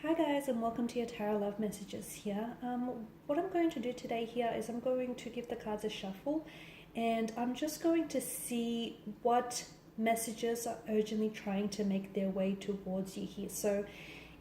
Hi guys, and welcome to your Tarot Love Messages here. What I'm going to do today here is I'm going to give the cards a shuffle, and I'm just going to see what messages are urgently trying to make their way towards you here. So,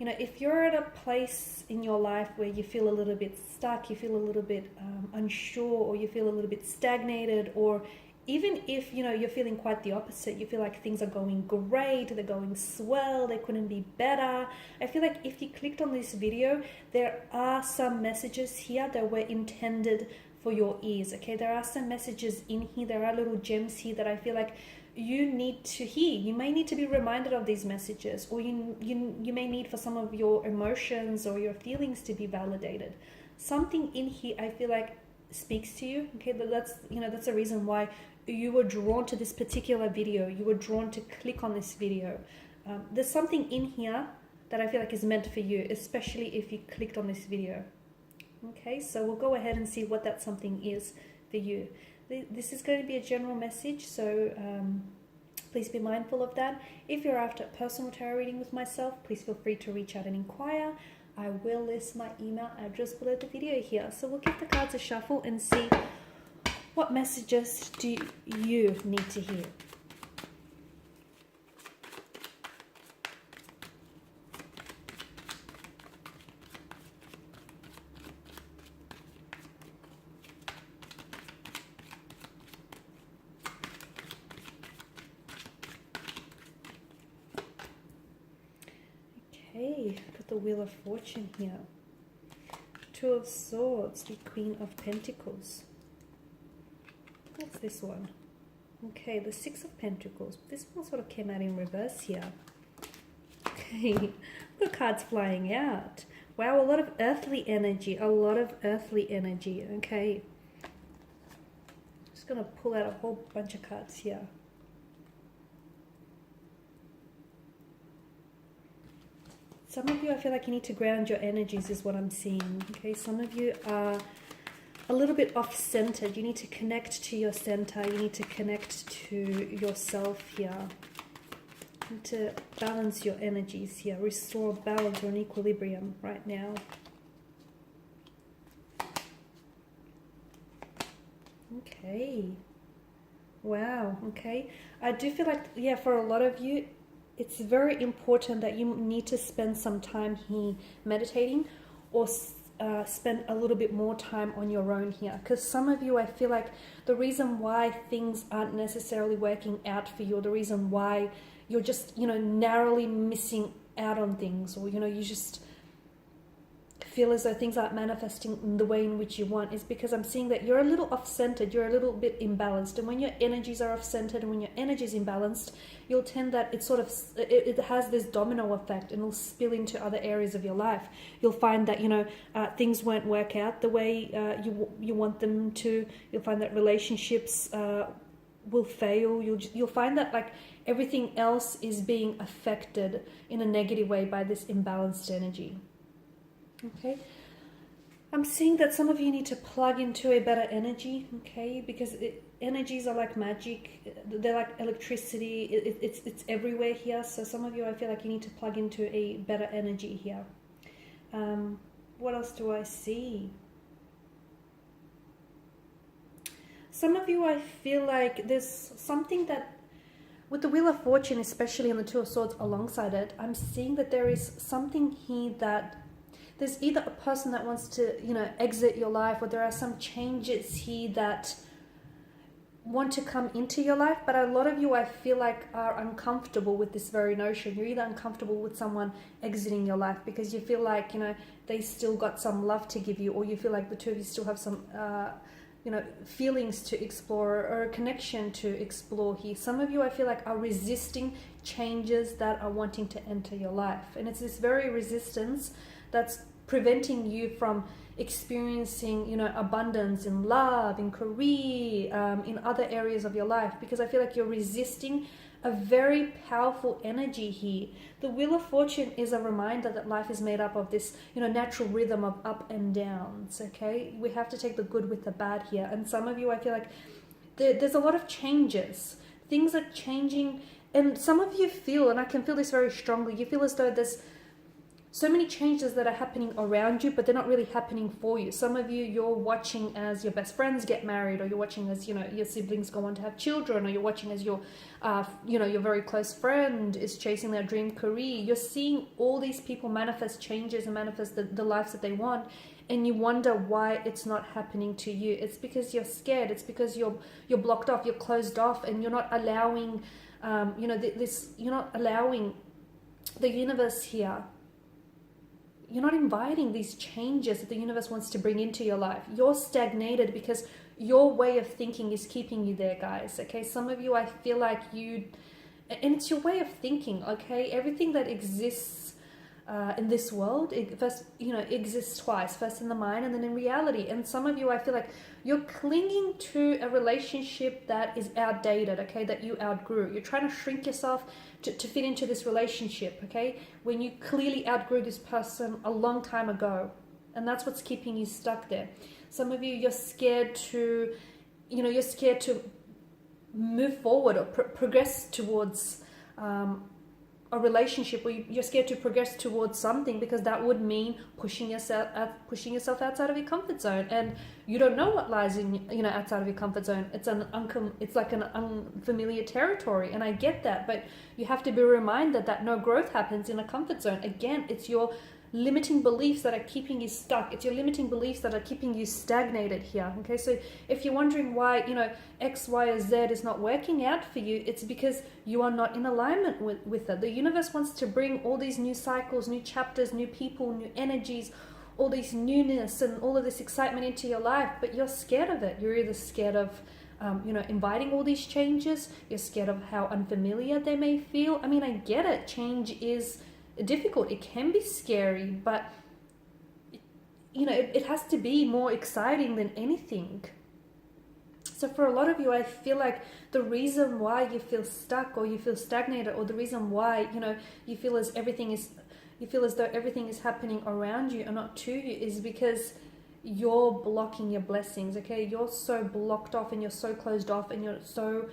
if you're at a place in your life where you feel a little bit stuck, you feel a little bit unsure, or you feel a little bit stagnated, or even if you're feeling quite the opposite, you feel like things are going great, they're going swell, they couldn't be better. I feel like if you clicked on this video, there are some messages here that were intended for your ears. Okay, there are some messages in here, there are little gems here that I feel like you need to hear. You may need to be reminded of these messages, or you may need for some of your emotions or your feelings to be validated. Something in here I feel like speaks to you. Okay, but that's a reason why you were drawn to this particular video. You were drawn to click on this video. There's something in here that I feel like is meant for you, especially if you clicked on this video. Okay, so we'll go ahead and see what that something is for you. This is going to be a general message, so please be mindful of that. If you're after a personal tarot reading with myself, please feel free to reach out and inquire. I will list my email address below the video here. So we'll give the cards a shuffle and see what messages do you need to hear. Okay, got the Wheel of Fortune here. Two of Swords, the Queen of Pentacles. What's this one? Okay, the Six of Pentacles. This one sort of came out in reverse here. Okay, the cards flying out. Wow, a lot of earthly energy. A lot of earthly energy. Okay. Just going to pull out a whole bunch of cards here. Some of you, I feel like you need to ground your energies is what I'm seeing. Okay, some of you are a little bit off-centered. You need to connect to your center. You need to connect to yourself here. You need to balance your energies here. Restore balance or an equilibrium right now. Okay. Wow. Okay. I do feel like, yeah, for a lot of you, it's very important that you need to spend some time here meditating, or spend a little bit more time on your own here, because some of you, I feel like the reason why things aren't necessarily working out for you, or the reason why you're just narrowly missing out on things, or you just feel as though things aren't manifesting in the way in which you want, is because I'm seeing that you're a little off-centered, you're a little bit imbalanced. And when your energies are off-centered and when your energy is imbalanced, you'll tend that it has this domino effect, and it'll spill into other areas of your life. You'll find that things won't work out the way you want them to. You'll find that relationships will fail. You'll find that like everything else is being affected in a negative way by this imbalanced energy. Okay, I'm seeing that some of you need to plug into a better energy, okay, because energies are like magic, they're like electricity, it's everywhere here. So some of you, I feel like you need to plug into a better energy here. What else do I see? Some of you, I feel like there's something that, with the Wheel of Fortune, especially, and the Two of Swords alongside it, I'm seeing that there is something here that there's either a person that wants to, exit your life, or there are some changes here that want to come into your life. But a lot of you, I feel like, are uncomfortable with this very notion. You're either uncomfortable with someone exiting your life because you feel like, they still got some love to give you, or you feel like the two of you still have some, feelings to explore, or a connection to explore here. Some of you, I feel like, are resisting changes that are wanting to enter your life. And it's this very resistance that's preventing you from experiencing, abundance in love, in career, in other areas of your life, because I feel like you're resisting a very powerful energy here. The Wheel of Fortune is a reminder that life is made up of this, natural rhythm of up and downs, okay? We have to take the good with the bad here. And some of you, I feel like there's a lot of changes. Things are changing, and some of you feel, and I can feel this very strongly, you feel as though there's so many changes that are happening around you, but they're not really happening for you. Some of you, you're watching as your best friends get married, or you're watching as, you know, your siblings go on to have children, or you're watching as your, you know, your very close friend is chasing their dream career. You're seeing all these people manifest changes and manifest the lives that they want, and you wonder why it's not happening to you. It's because you're scared. It's because you're blocked off, you're closed off, and you're not allowing, you know, you're not allowing the universe here. You're not inviting these changes that the universe wants to bring into your life. You're stagnated because your way of thinking is keeping you there, guys. Okay, some of you, I feel like and it's your way of thinking. Okay, everything that exists in this world, it first, you know, exists twice. First in the mind, and then in reality. And some of you, I feel like you're clinging to a relationship that is outdated. Okay, that you outgrew. You're trying to shrink yourself to fit into this relationship, okay, when you clearly outgrew this person a long time ago, and that's what's keeping you stuck there. Some of you, you're scared to, you know, you're scared to move forward or progress towards a relationship, or you're scared to progress towards something, because that would mean pushing yourself outside of your comfort zone, and you don't know what lies in, you know, outside of your comfort zone. It's like an unfamiliar territory, and I get that, but you have to be reminded that no growth happens in a comfort zone. Again, it's your limiting beliefs that are keeping you stuck. It's your limiting beliefs that are keeping you stagnated here. Okay, so if you're wondering why, you know, X, Y, or Z is not working out for you, it's because you are not in alignment with it. The universe wants to bring all these new cycles, new chapters, new people, new energies, all this newness and all of this excitement into your life, but you're scared of it. You're either scared of you know, inviting all these changes. You're scared of how unfamiliar they may feel. I mean, I get it. Change is difficult. It can be scary, but you know, it has to be more exciting than anything. So for a lot of you, I feel like the reason why you feel stuck, or you feel stagnated, or the reason why, you know, you feel as though everything is happening around you and not to you, is because you're blocking your blessings. Okay, you're so blocked off, and you're so closed off, and you're so,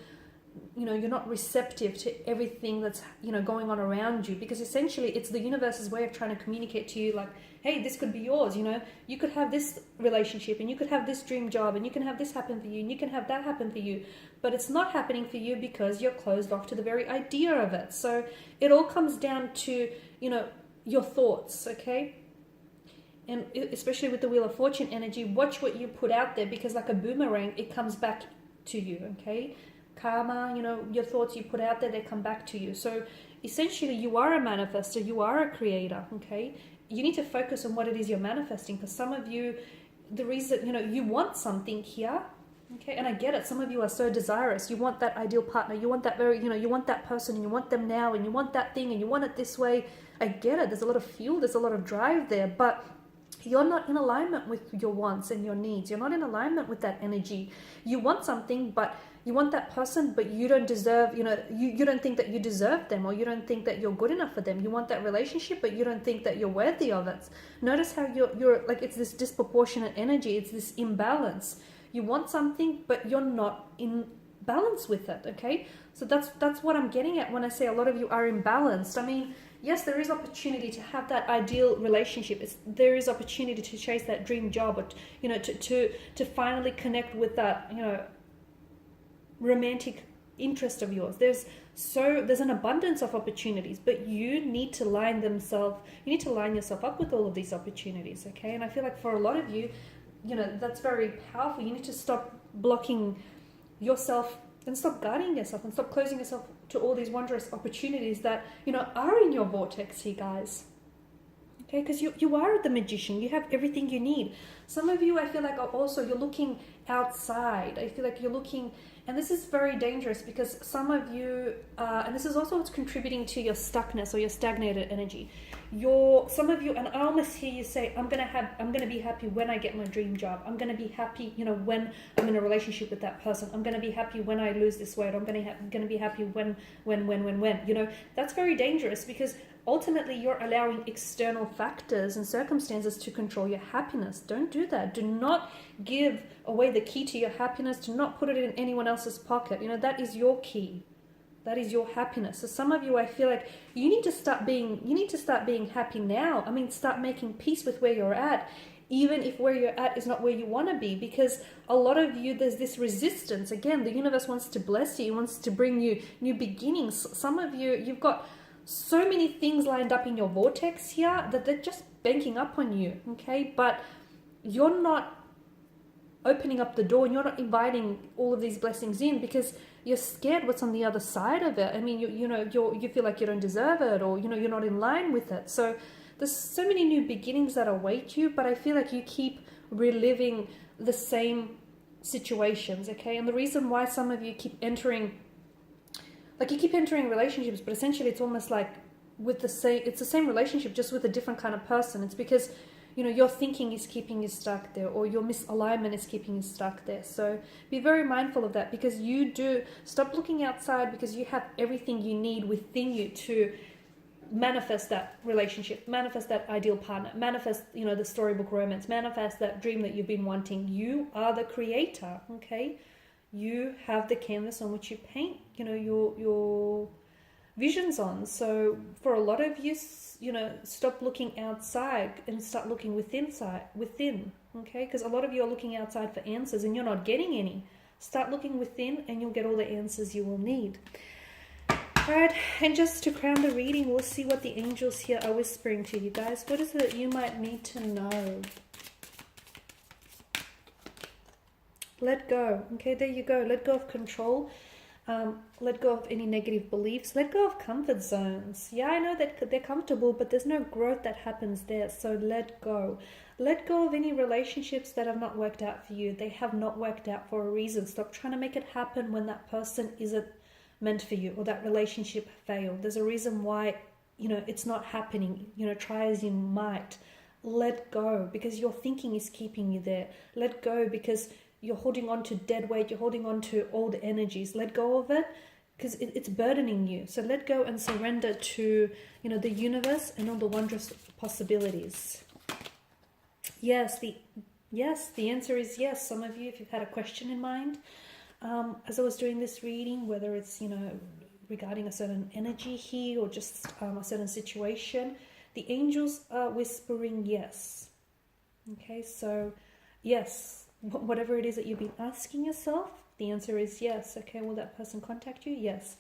you know, you're not receptive to everything that's, you know, going on around you, because essentially it's the universe's way of trying to communicate to you, like, hey, this could be yours. You know, you could have this relationship, and you could have this dream job, and you can have this happen for you, and you can have that happen for you, but it's not happening for you because you're closed off to the very idea of it. So it all comes down to, you know, your thoughts. Okay, and especially with the Wheel of Fortune energy, watch what you put out there, because like a boomerang, it comes back to you. Okay, karma, you know, your thoughts you put out there, they come back to you. So essentially you are a manifestor, you are a creator. Okay, you need to focus on what it is you're manifesting. For some of you, the reason, you know, you want something here. Okay, and I get it. Some of you are so desirous. You want that ideal partner. You want that very, you know, you want that person, and you want them now, and you want that thing, and you want it this way. I get it. There's a lot of fuel. There's a lot of drive there, but you're not in alignment with your wants and your needs. You're not in alignment with that energy. You want something, but you want that person, but you don't deserve, you know, you don't think that you deserve them, or you don't think that you're good enough for them. You want that relationship, but you don't think that you're worthy of it. Notice how you're like, it's this disproportionate energy. It's this imbalance. You want something, but you're not in balance with it. Okay, so that's what I'm getting at when I say a lot of you are imbalanced. I mean, yes, there is opportunity to have that ideal relationship. There is opportunity to chase that dream job, or you know, to finally connect with that, you know, romantic interest of yours. There's an abundance of opportunities, but you need to line yourself up with all of these opportunities. Okay, and I feel like for a lot of you, you know, that's very powerful. You need to stop blocking yourself and stop guarding yourself, and stop closing yourself to all these wondrous opportunities that, you know, are in your vortex here, guys. Okay, because you are the magician. You have everything you need. Some of you, I feel like, are also, you're looking outside. I feel like you're looking, and this is very dangerous, because some of you, and this is also what's contributing to your stuckness or your stagnated energy. Some of you, and I almost hear you say, I'm gonna be happy when I get my dream job. I'm gonna be happy, you know, when I'm in a relationship with that person. I'm gonna be happy when I lose this weight. I'm gonna be happy when. You know, that's very dangerous, because ultimately you're allowing external factors and circumstances to control your happiness. Don't do that. Do not give away the key to your happiness. Do not put it in anyone else's pocket. You know, that is your key. That is your happiness. So some of you, I feel like you need to start being happy now. I mean, start making peace with where you're at, even if where you're at is not where you want to be, because a lot of you, there's this resistance. Again, the universe wants to bless you, wants to bring you new beginnings. Some of you, you've got so many things lined up in your vortex here that they're just banking up on you, okay? But you're not opening up the door, and you're not inviting all of these blessings in because you're scared what's on the other side of it. I mean, you feel like you don't deserve it, or you're not in line with it. So there's so many new beginnings that await you, but I feel like you keep reliving the same situations, okay? And the reason why some of you keep entering relationships, but essentially it's almost like it's the same relationship, just with a different kind of person. It's because your thinking is keeping you stuck there, or your misalignment is keeping you stuck there. So be very mindful of that, because stop looking outside, because you have everything you need within you to manifest that relationship, manifest that ideal partner, manifest the storybook romance, manifest that dream that you've been wanting. You are the creator, okay? You have the canvas on which you paint your visions on. So for a lot of you, stop looking outside and start looking within, okay? Because a lot of you are looking outside for answers and you're not getting any. Start looking within and you'll get all the answers you will need. All right, and just to crown the reading, we'll see what the angels here are whispering to you guys. What is it that you might need to know? Let go. Okay, there you go. Let go of control. Let go of any negative beliefs. Let go of comfort zones. Yeah, I know that they're comfortable, but there's no growth that happens there. So let go. Let go of any relationships that have not worked out for you. They have not worked out for a reason. Stop trying to make it happen when that person isn't meant for you, or that relationship failed. There's a reason why it's not happening. Try as you might. Let go, because your thinking is keeping you there. Let go, because you're holding on to dead weight. You're holding on to old energies. Let go of it, because it's burdening you. So let go and surrender to the universe and all the wondrous possibilities. Yes, the answer is yes. Some of you, if you've had a question in mind, as I was doing this reading, whether it's regarding a certain energy here or just a certain situation, the angels are whispering yes. Okay, so yes, whatever it is that you've been asking yourself, the answer is yes. Okay, will that person contact you? Yes.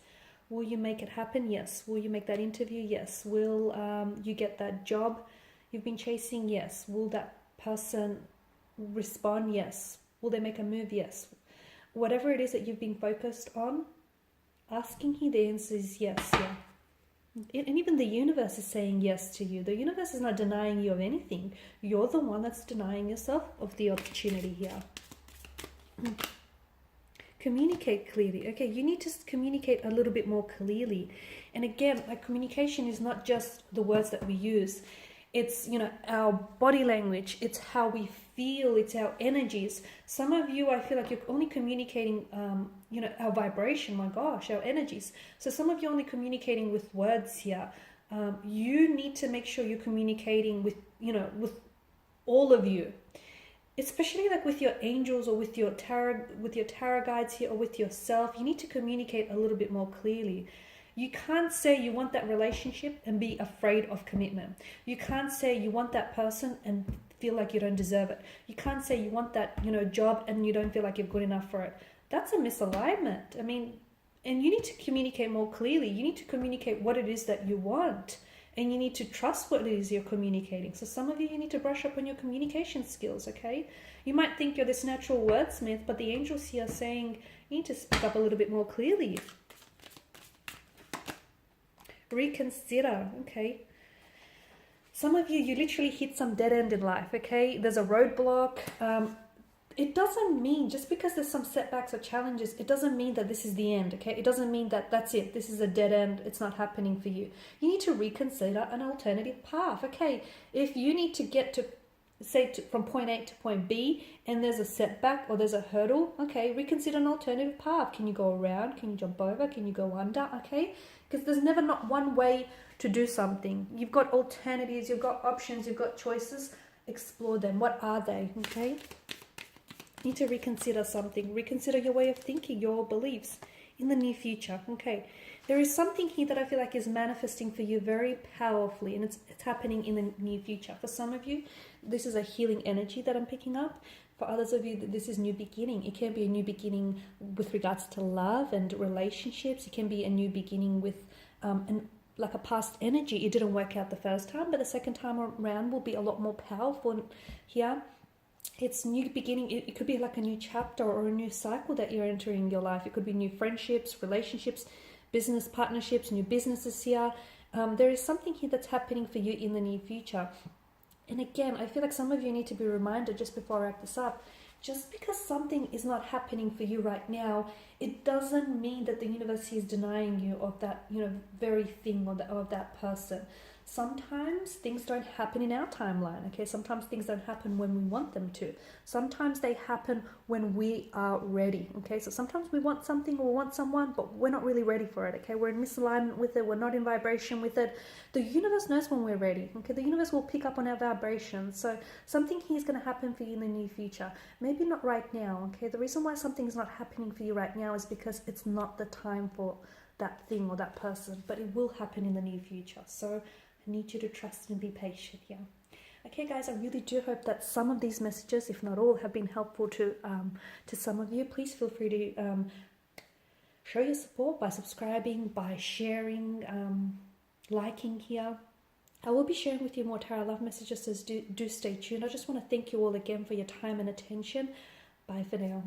Will you make it happen? Yes. Will you make that interview? Yes. Will you get that job you've been chasing? Yes. Will that person respond? Yes. Will they make a move? Yes. Whatever it is that you've been focused on asking here, the answer is yes. Yeah. And even the universe is saying yes to you. The universe is not denying you of anything. You're the one that's denying yourself of the opportunity here. Communicate clearly. Okay, you need to communicate a little bit more clearly. And again, like, communication is not just the words that we use. It's, our body language. It's how we feel. It's our energies. Some of you, I feel like you're only communicating, our vibration. My gosh, our energies. So some of you are only communicating with words here. You need to make sure you're communicating with, with all of you, especially like with your angels or with your tarot guides here, or with yourself. You need to communicate a little bit more clearly. You can't say you want that relationship and be afraid of commitment. You can't say you want that person and feel like you don't deserve it. You can't say you want that, job and you don't feel like you're good enough for it. That's a misalignment. I mean, and you need to communicate more clearly. You need to communicate what it is that you want, and you need to trust what it is you're communicating. So some of you need to brush up on your communication skills, okay? You might think you're this natural wordsmith, but the angels here are saying you need to speak up a little bit more clearly. Reconsider, okay? Some of you literally hit some dead end in life, okay? There's a roadblock. It doesn't mean, just because there's some setbacks or challenges, it doesn't mean that this is the end, okay? It doesn't mean that that's it. This is a dead end. It's not happening for you. You need to reconsider an alternative path, okay? If you need to get to, say, from point A to point B, and there's a setback or there's a hurdle, okay, reconsider an alternative path. Can you go around? Can you jump over? Can you go under? Okay? Because there's never not one way to do something. You've got alternatives, you've got options, you've got choices. Explore them. What are they? Okay? You need to reconsider something. Reconsider your way of thinking, your beliefs in the near future. Okay? There is something here that I feel like is manifesting for you very powerfully, and it's happening in the near future. For some of you, this is a healing energy that I'm picking up. For others of you, this is new beginning. It can be a new beginning with regards to love and relationships. It can be a new beginning with like a past energy. It didn't work out the first time, but the second time around will be a lot more powerful here. It's new beginning. It could be like a new chapter or a new cycle that you're entering in your life. It could be new friendships, relationships, business partnerships, new businesses here. There is something here that's happening for you in the near future. And again, I feel like some of you need to be reminded just before I wrap this up, just because something is not happening for you right now, it doesn't mean that the universe is denying you of that, very thing or of that person. Sometimes things don't happen in our timeline, okay? Sometimes things don't happen when we want them to. Sometimes they happen when we are ready, okay? So sometimes we want something or want someone, but we're not really ready for it, okay? We're in misalignment with it. We're not in vibration with it. The universe knows when we're ready, okay? The universe will pick up on our vibrations. So something here is going to happen for you in the near future. Maybe not right now, okay? The reason why something is not happening for you right now is because it's not the time for that thing or that person, but it will happen in the near future. So I need you to trust and be patient here. Okay, guys, I really do hope that some of these messages, if not all, have been helpful to some of you. Please feel free to show your support by subscribing, by sharing, liking here. I will be sharing with you more tarot love messages, so do stay tuned. I just want to thank you all again for your time and attention. Bye for now.